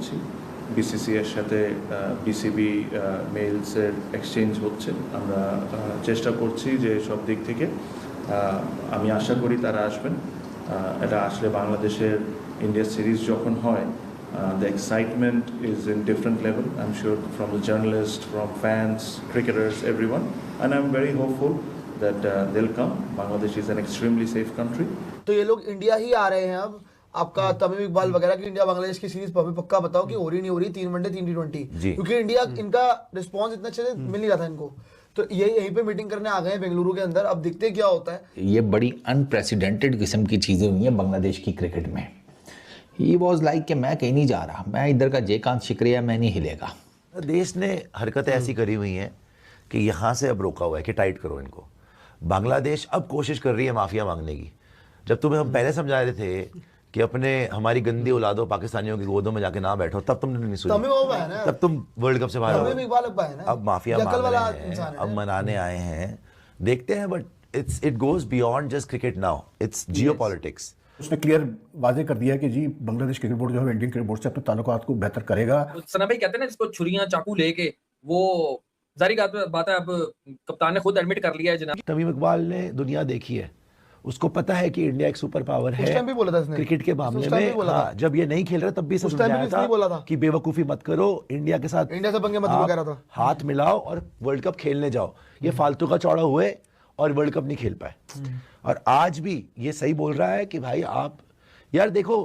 করছি। বিসিসিআই এর সাথে বিসিবি মেইলসের এক্সচেঞ্জ হচ্ছে। আমরা চেষ্টা করছি যে সব দিক থেকে আমি আশা করি তারা আসবেন। এটা আসলে বাংলাদেশের ইন্ডিয়া সিরিজ যখন হয়, the excitement is in different level, I'm sure, from the journalists, from fans, cricketers, everyone, and I'm very hopeful that they'll come. Bangladesh is an extremely safe country. तो ये लोग इंडिया ही आ रहे हैं अब। आपका तमीम इकबाल वगैरह की इंडिया बांग्लादेश की सीरीज पक्का बताओ कि हो रही नहीं हो रही, 3 वनडे 3 T20, क्योंकि इंडिया इनका रिस्पांस इतना अच्छे से मिल नहीं रहा था इनको, तो यहीं पे मीटिंग करने आ गए हैं बेंगलुरु के अंदर। अब देखते क्या होता है। ये बड़ी अनप्रेसिडेंटेड किस्म की चीजें हुई हैं बांग्लादेश की क्रिकेट में। ही वॉज लाइक कि मैं कहीं नहीं जा रहा, मैं इधर का जयकांत शिकरिया मैं नहीं हिलेगा। देश ने हरकतें ऐसी करी हुई हैं कि यहाँ से अब रोका हुआ है कि टाइट करो इनको। बांग्लादेश अब कोशिश कर रही है माफिया मांगने की। जब तुम्हें हम पहले समझा रहे थे कि अपने हमारी गंदी औलादों पाकिस्तानियों की गोदों में जाके ना बैठो, तब तुमने नहीं सुनी, तब तुम वर्ल्ड कप से बाहर हो। अब माफिया मांग रहे हैं, अब मनाने आए हैं, देखते हैं। But it goes beyond just cricket now, it's geopolitics. उसने क्लियर वाजे कर दिया कि जी बांग्लादेश क्रिकेट बोर्ड जो है इंडियन क्रिकेट बोर्ड से अपने ताल्लुकात को बेहतर करेगा। सना भाई कहते हैं ना जिसको छुरियां चाकू लेके, वो जारी बात है, अब कप्तान ने खुद एडमिट कर लिया है जनाब। तमीम इकबाल ने दुनिया देखी है, उसको पता है कि इंडिया एक सुपर पावर है भी बोला था इसने क्रिकेट के मामले में। हाँ, जब ये नहीं खेल रहे तब भी समझाया था कि बेवकूफी मत करो, इंडिया के साथ इंडिया से पंगे मत लो कह रहा था। हाथ मिलाओ और वर्ल्ड कप खेलने जाओ। ये फालतू का चौड़ा हुए और वर्ल्ड कप नहीं खेल पाए। और आज भी ये सही बोल रहा है कि भाई आप यार देखो,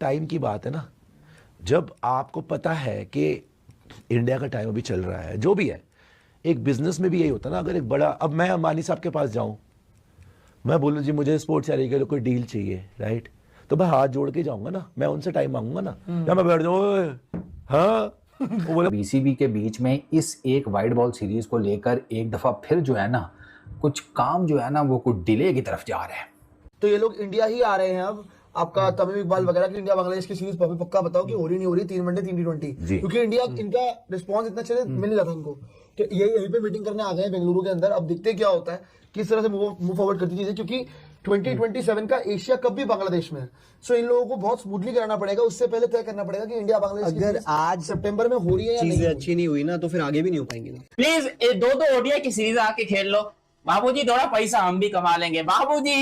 टाइम की बात है ना। जब आपको पता है कि इंडिया का टाइम अभी चल रहा है, जो भी है, एक बिजनेस में भी यही होता है ना। अगर एक बड़ा, अब मैं अंबानी साहब के पास जाऊं, मैं बोलूं जी मुझे स्पोर्ट्स एरिया के लिए कोई डील चाहिए, राइट, तो मैं हाथ जोड़ के जाऊंगा ना, मैं उनसे टाइम मांगूंगा ना, या मैं बैठ जाऊं हाँ। बीसीबी के बीच में इस एक वाइड बॉल सीरीज को लेकर एक दफा फिर जो है ना, कुछ काम जो है ना वो कुछ डिले की तरफ जा रहे हैं। तो ये लोग इंडिया ही आ रहे हैं अब। आपका तमीम इकबाल वगैरह की इंडिया बांग्लादेश की सीरीज पक्का बताओ कि हो रही नहीं हो रही, 3 वनडे 3 T20, क्योंकि इंडिया इनका रिस्पांस इतना अच्छे से मिल नहीं रहा था इनको, तो यहीं पे मीटिंग करने आ गए हैं बेंगलुरु के अंदर। अब देखते क्या होता है, किस तरह से मूव फॉरवर्ड करती चीजें, क्योंकि 2027 का एशिया कप भी बांग्लादेश में है। सो इन लोगों को बहुत स्मूथली कराना पड़ेगा, उससे पहले तय करना पड़ेगा कि इंडिया बांग्लादेश अगर आज सितंबर में हो रही है या चीजें अच्छी नहीं हुई ना, तो फिर आगे भी नहीं हो पाएंगे ना। प्लीज 2-2 ओडीआई की सीरीज आके खेल लो बाबूजी, थोड़ा पैसा हम भी कमा लेंगे बाबूजी।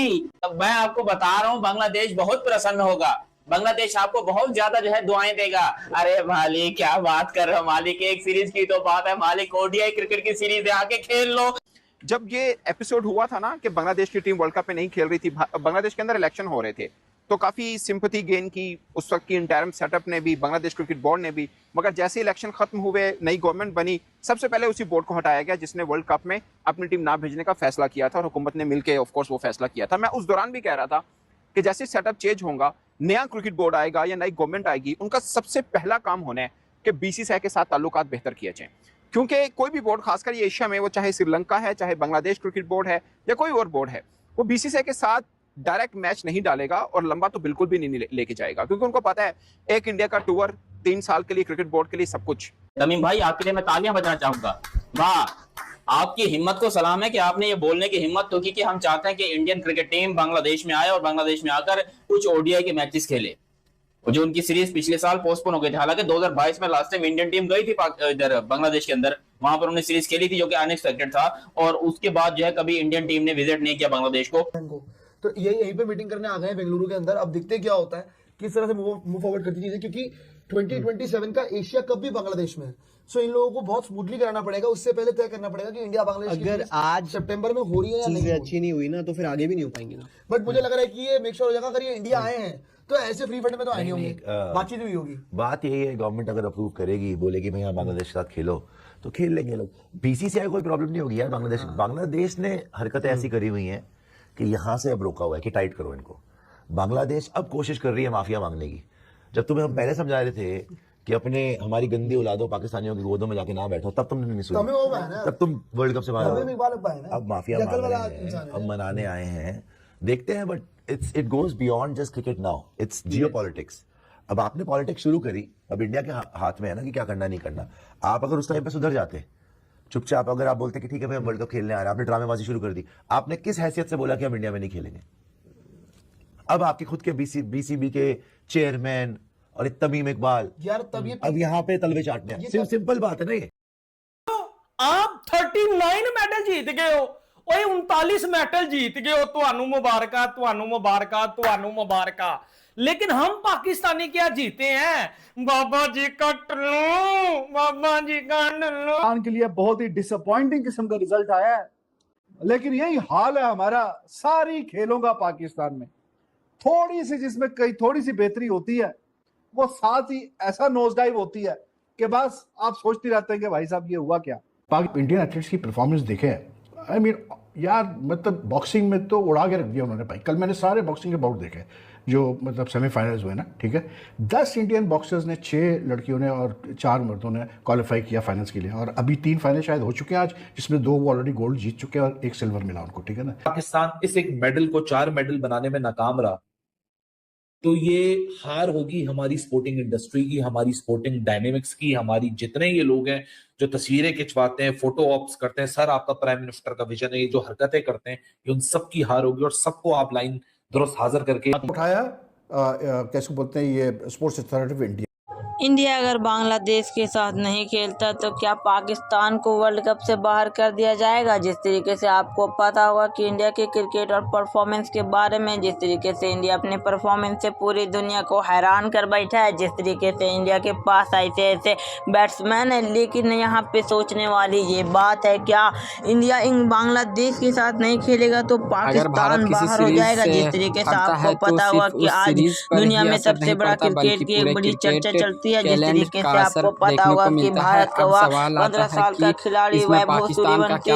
मैं आपको बता रहा हूँ बांग्लादेश बहुत प्रसन्न होगा, बांग्लादेश आपको बहुत ज्यादा जो है दुआएं देगा। अरे मालिक क्या बात कर रहे हो मालिक, एक सीरीज की तो बात है मालिक, ओडीआई क्रिकेट की सीरीज आके खेल लो। जब ये एपिसोड हुआ था ना कि बांग्लादेश की टीम वर्ल्ड कप में नहीं खेल रही थी, बांग्लादेश के अंदर इलेक्शन हो रहे थे, तो काफी सिंपैथी गेन की उस वक्त की इंटरिम सेटअप ने भी, बांग्लादेश क्रिकेट बोर्ड ने भी। मगर जैसे इलेक्शन खत्म हुए, नई गवर्नमेंट बनी, सबसे पहले उसी बोर्ड को हटाया गया जिसने वर्ल्ड कप में अपनी टीम ना भेजने का फैसला किया था, और हुकूमत ने मिलकर ऑफ कोर्स वो फैसला किया था। मैं उस दौरान भी कह रहा था कि जैसे सेटअप चेंज होगा, नया क्रिकेट बोर्ड आएगा या नई गवर्नमेंट आएगी, उनका सबसे पहला काम होना है कि बीसीसीआई के साथ ताल्लुकात बेहतर किए जाएं। क्योंकि कोई भी बोर्ड, खासकर ये एशिया में, वो चाहे श्रीलंका है, चाहे बांग्लादेश क्रिकेट बोर्ड है या कोई और बोर्ड है, वो बीसीसीआई के साथ डायरेक्ट मैच नहीं डालेगा और लंबा तो बिल्कुल भी नहीं लेके जाएगा, क्योंकि उनको पता है एक इंडिया का टूर 3 साल के लिए, क्रिकेट बोर्ड के लिए सब कुछ। तमीम भाई आपके लिए मैं तालियां बजाना चाहूंगा, वाह आपकी हिम्मत को सलाम है कि आपने ये बोलने की हिम्मत तो की कि हम चाहते हैं कि इंडियन क्रिकेट टीम बांग्लादेश में आए और बांग्लादेश में आकर कुछ ओडीआई के मैचेस खेले। जो उनकी सीरीज पिछले साल पोस्टपोन हो गई थी, हालांकि 2022 में लास्ट टाइम इंडियन टीम गई थी इधर बांग्लादेश के अंदर, वहां पर उन्होंने सीरीज खेली थी जो कि अनएक्सपेक्टेड था, और उसके बाद जो है कभी इंडियन टीम ने विजिट नहीं किया बांग्लादेश को। तो यहीं पे मीटिंग करने आ गए हैं बेंगलुरु के अंदर। अब देखते क्या होता है, किस तरह से मूव फॉरवर्ड करती चीजें, क्योंकि 2027 का एशिया कप भी बांग्लादेश में है। सो इन लोगों को बहुत स्मूथली कराना पड़ेगा, उससे पहले तय करना पड़ेगा कि इंडिया बांग्लादेश अगर आज सितंबर में हो रही है या चीजें अच्छी नहीं हुई ना, तो फिर आगे भी नहीं हो पाएंगे ना। बट मुझे लग रहा है कि ये मेक श्योर हो जाएगा, अगर ये इंडिया आए हैं तो ऐसे फ्री फंड में तो आए नहीं होंगे, बातचीत हुई होगी। बात यही है, गवर्नमेंट अगर अप्रूव करेगी, बोलेगी भैया बांग्लादेश के साथ खेलो, तो खेल लेंगे लोग। बीसीसीआई कोई प्रॉब्लम नहीं होगी यार। बांग्लादेश ने हरकतें ऐसी करी हुई हैं कि यहाँ से अब रोका हुआ है कि टाइट करो इनको। बांग्लादेश अब कोशिश कर रही है माफिया मांगने की। जब तुम्हें हम पहले समझा रहे थे कि अपने हमारी गंदी औलादों पाकिस्तानियों की गोदों में जाके ना बैठो, तब तुमने नहीं सुनी, तब तुम वर्ल्ड कप से बाहर हो। अब माफिया मांग रहे हैं, अब मनाने आए हैं, देखते हैं। But it goes beyond just cricket now, it's geopolitics. अब आपने पॉलिटिक्स शुरू करी, अब इंडिया के हाथ में है ना कि क्या करना नहीं करना। आप अगर उस टाइम पे सुधर जाते, चुपचाप अगर आप बोलते कि ठीक है भाई हम वर्ल्ड कप खेलने आ रहे हैं, आपने ड्रामेबाजी शुरू कर दी। आपने किस हैसियत से बोला कि हम इंडिया में नहीं खेलेंगे? अब आपके खुद के बीसीबी के चेयरमैन, और तमीम इकबाल, यार तब ये अब यहाँ पे तलवे चाटने हैं। सिंपल बात है ना ये। आप 39 मेडल जीत गए हो, ओए 39 मेडल जीत गए हो, ਤੁਹਾਨੂੰ ਮੁਬਾਰਕਾਂ, ਤੁਹਾਨੂੰ ਮੁਬਾਰਕਾਂ, ਤੁਹਾਨੂੰ ਮੁਬਾਰਕਾਂ। लेकिन हम पाकिस्तानी क्या जीते हैं, बाबा जी कट लो, बाबा जी कट लो। पाकिस्तान के लिए बहुत ही डिसअपॉइंटिंग किस्म का रिजल्ट आया है, लेकिन यही हाल है हमारा सारी खेलों का पाकिस्तान में। थोड़ी सी जिसमें कई थोड़ी सी बेहतरी होती है, वो साथ ही ऐसा नोज डाइव होती है कि बस आप सोचते रहते हैं कि भाई साहब ये हुआ क्या। इंडियन एथलीट्स की परफॉर्मेंस देखे हैं, आई मीन यार मतलब बॉक्सिंग में तो उड़ा के रख दिया उन्होंने भाई। कल मैंने सारे बॉक्सिंग के बाउट देखे जो मतलब सेमीफाइनल्स हुए ना, ठीक है। 10 इंडियन बॉक्सर्स ने, 6 लड़कियों ने और 4 मर्दों ने क्वालिफाई किया फाइनल्स के लिए, और अभी 3 फाइनल शायद हो चुके हैं आज, जिसमें 2 वो ऑलरेडी गोल्ड जीत चुके हैं और 1 सिल्वर मिला उनको, ठीक है ना। पाकिस्तान इस एक मेडल को 4 मेडल बनाने में नाकाम रहा, तो ये हार होगी हमारी स्पोर्टिंग इंडस्ट्री की, हमारी स्पोर्टिंग डायनेमिक्स की। हमारी जितने ये लोग हैं जो तस्वीरें खिंचवाते हैं, फोटो ऑप्स करते हैं, सर आपका प्राइम मिनिस्टर का विजन है, ये जो हरकतें करते हैं, ये उन सब की हार होगी। और सबको आप लाइन दुरुस्त हाजिर करके उठाया कैसे बोलते हैं ये sports authority of India. India अगर बांग्लादेश के साथ नहीं खेलता तो क्या पाकिस्तान को वर्ल्ड कप से बाहर कर दिया जाएगा। जिस तरीके से आपको पता होगा कि इंडिया के क्रिकेट और परफॉर्मेंस के बारे में, जिस तरीके से इंडिया अपने परफॉर्मेंस से पूरी दुनिया को हैरान कर बैठा है, जिस तरीके से इंडिया के पास ऐसे ऐसे बैट्समैन है, लेकिन यहाँ पे सोचने वाली ये बात है, क्या इंडिया इन बांग्लादेश के साथ नहीं खेलेगा तो पाकिस्तान बाहर हो जाएगा। जिस तरीके से आपको पता होगा कि आज दुनिया में सबसे बड़ा क्रिकेट की एक बड़ी चर्चा चलती है, जिस तरीके से आपको पता होगा कि भारत का 15 साल का खिलाड़ी वैभव सूर्यवंशी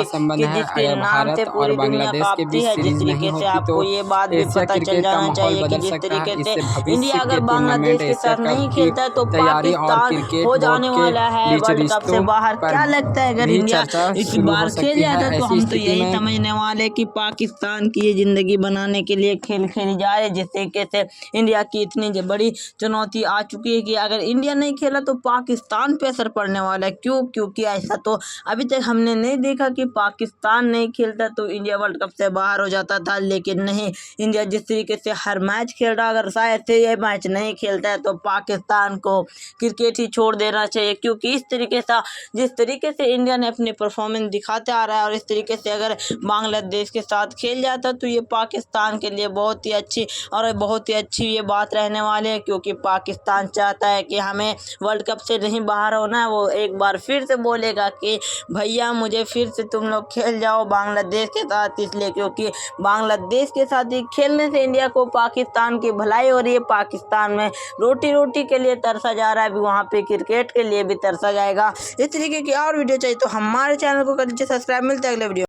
जिसके नाम से पूरी दुनिया कांपती है। जिस तरीके से आपको ये बात भी पता चल जाना चाहिए कि जिस तरीके से इंडिया अगर बांग्लादेश के साथ नहीं खेलता है तो पाकिस्तान हो जाने वाला है वर्ल्ड कप से बाहर। क्या लगता है अगर इंडिया इस बार खेल जाता तो हम तो यही समझने वाले कि पाकिस्तान की ये जिंदगी बनाने के लिए खेल खेली जा रही है। जिस तरीके से इंडिया की इतनी बड़ी चुनौती आ चुकी है कि अगर इंडिया नहीं खेला तो पाकिस्तान पे असर पड़ने वाला है। क्यों? क्योंकि ऐसा तो अभी तक हमने नहीं देखा कि पाकिस्तान नहीं खेलता तो इंडिया वर्ल्ड कप से बाहर हो जाता था, लेकिन नहीं, इंडिया जिस तरीके से हर मैच खेल रहा, अगर शायद से ये मैच नहीं खेलता है तो पाकिस्तान को क्रिकेट ही छोड़ देना चाहिए। क्योंकि इस तरीके से जिस तरीके से इंडिया ने अपनी परफॉर्मेंस दिखाते आ रहा है और इस तरीके से अगर बांग्लादेश के साथ खेल जाता तो ये पाकिस्तान के लिए बहुत ही अच्छी ये बात रहने वाली है। क्योंकि पाकिस्तान चाहता है कि हमें वर्ल्ड कप से नहीं बाहर होना है। वो एक बार फिर से बोलेगा कि भैया मुझे फिर से तुम लोग खेल जाओ बांग्लादेश के साथ, इसलिए क्योंकि बांग्लादेश के साथ ही खेलने से इंडिया को पाकिस्तान की भलाई हो रही है। पाकिस्तान में रोटी के लिए तरसा जा रहा है, अभी वहाँ पे क्रिकेट के लिए भी तरसा जाएगा। इस तरीके की और वीडियो चाहिए तो हमारे चैनल को कर दीजिए सब्सक्राइब। मिलते हैं अगले वीडियो।